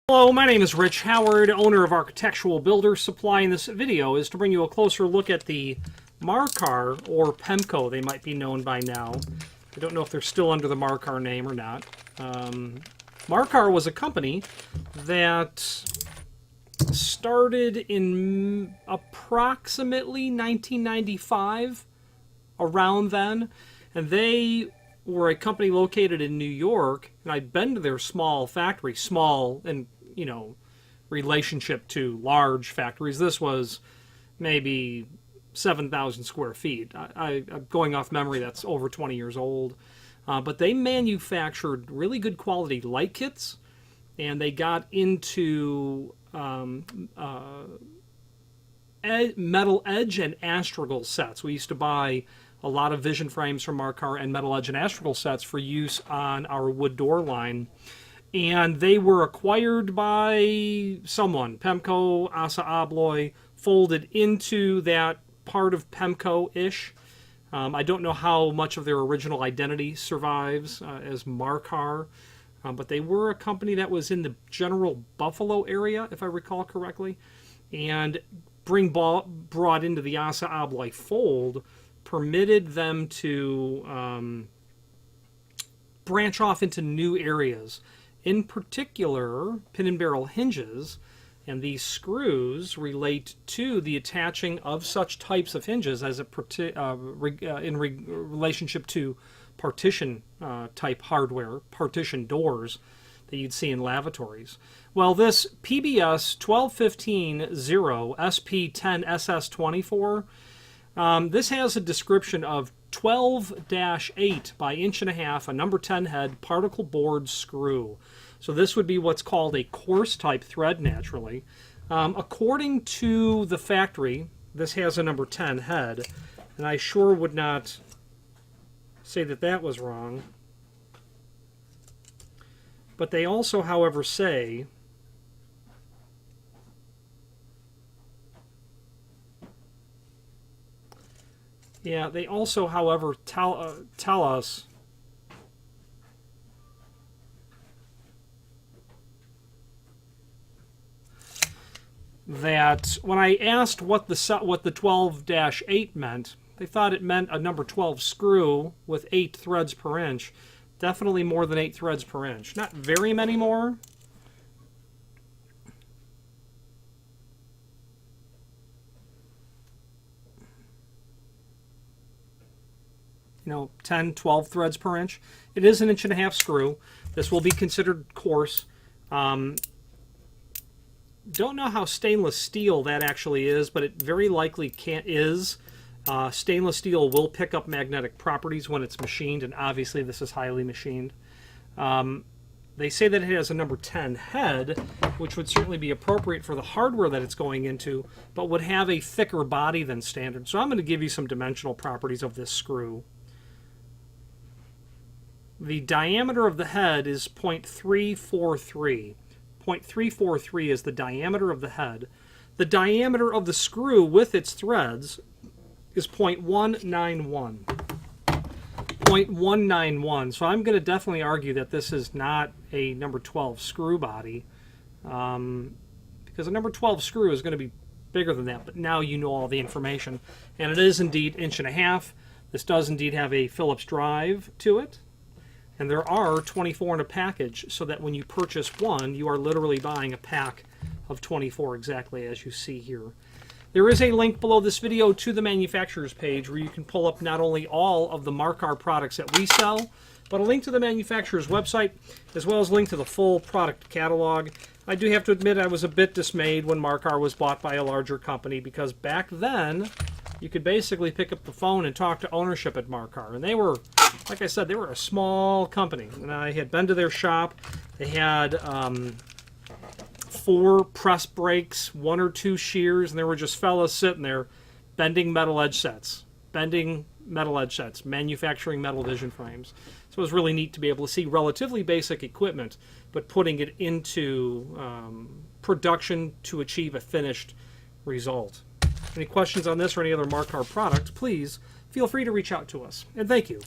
Hello, my name is Rich Howard, owner of Architectural Builder Supply, and this video is to bring you a closer look at the Markar, or Pemco, they might be known by now. I don't know if they're still under the Markar name or not. Markar was a company that started in approximately 1995, around then, and they were a company located in New York, and I'd been to their small factory, small in, relationship to large factories. This was maybe 7,000 square feet. I'm going off memory, that's over 20 years old. But they manufactured really good quality light kits, and they got into metal edge and astragal sets. We used to buy a lot of vision frames from Markar and metal edge and astragal sets for use on our wood door line. And they were acquired by someone, Pemco, Assa Abloy, folded into that part of Pemco-ish. I don't know how much of their original identity survives as Markar, but they were a company that was in the general Buffalo area, if I recall correctly, and brought into the Assa Abloy fold permitted them to branch off into new areas. In particular, pin and barrel hinges, and these screws relate to the attaching of such types of hinges as in relationship to partition type hardware, partition doors that you'd see in lavatories. Well, this PBS12150SP10SS24, this has a description of 12-8 by 1.5 a number 10 head particle board screw. So this would be what's called a coarse type thread naturally. According to the factory, this has a number 10 head, and I sure would not say that that was wrong. But they also, however, say they also, however, tell us that when I asked what the 12-8 meant, they thought it meant a number 12 screw with 8 threads per inch. Definitely more than 8 threads per inch. Not very many more. 10, 12 threads per inch. It is an 1.5 screw. This will be considered coarse. Don't know how stainless steel that actually is, but it very likely is. Stainless steel will pick up magnetic properties when it's machined, and obviously this is highly machined. They say that it has a number 10 head, which would certainly be appropriate for the hardware that it's going into, but would have a thicker body than standard. So I'm going to give you some dimensional properties of this screw. The diameter of the head is 0.343. 0.343 is the diameter of the head. The diameter of the screw with its threads is 0.191. 0.191. So I'm going to definitely argue that this is not a number 12 screw body, because a number 12 screw is going to be bigger than that, but now you know all the information. And it is indeed 1.5. This does indeed have a Phillips drive to it. And there are 24 in a package, so that when you purchase one, you are literally buying a pack of 24 exactly as you see here. There is a link below this video to the manufacturer's page where you can pull up not only all of the Markar products that we sell, but a link to the manufacturer's website, as well as a link to the full product catalog. I do have to admit I was a bit dismayed when Markar was bought by a larger company, because back then you could basically pick up the phone and talk to ownership at Markar. And they were, like I said, they were a small company. And I had been to their shop. They had 4 press brakes, 1 or 2 shears, and there were just fellas sitting there bending metal edge sets, manufacturing metal vision frames. So it was really neat to be able to see relatively basic equipment, but putting it into production to achieve a finished result. Any questions on this or any other Markar product, please feel free to reach out to us. And thank you.